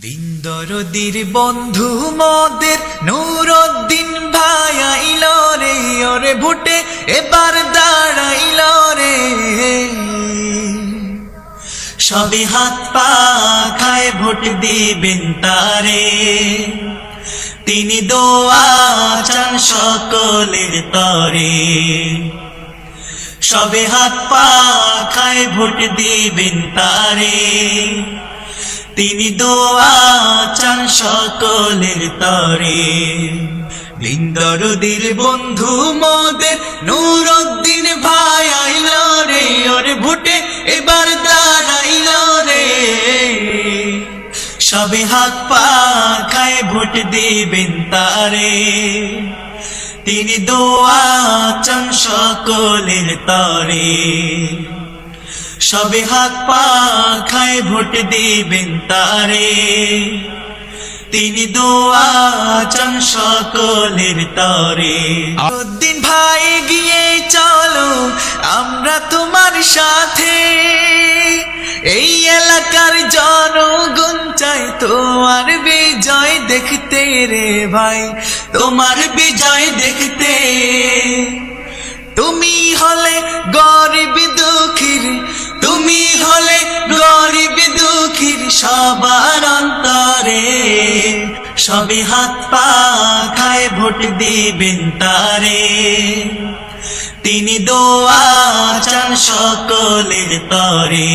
দিনদরদির বন্ধু মোদের নুরুদ্দিন ভাই আইল রে, ওরে ভোটে এবার দাঁড়াইল রে। সবে হাত পা খায় ভোট দিবেন তারে, তিনি দোয়া চান সকলের তরে। সবে হাত পা খায় ভোট দিবেন তারে, তিনি দোয়া চান সকলের তরে। দিনদরদির বন্ধু মোদের নুরুদ্দিন ভাই আইল রে, ওরে ভোটে এবার দাঁড়াইল রে। সবে হাত পা খায় ভোট দিবেন তারে, তিনি দোয়া চান সকলের তরে। সবে হাত পা খায় ভোট দিবেন তারে, তিনি দোয়া চান সকলের তরে। নুরুদ্দিন ভাই গিয়ে চলো আমরা তোমার সাথে, এই এলাকার জনগণ চাই তোমার বিজয় দেখতে রে ভাই, তোমার বিজয় দেখতে। তুমি হলে গরিব দুঃখীর, তুমি হলে গরিব দুঃখীর সবার অন্তরে। সবে হাত পা খায় ভোট দিবেন তারে, তিনি দোয়া চান সকলের তরে।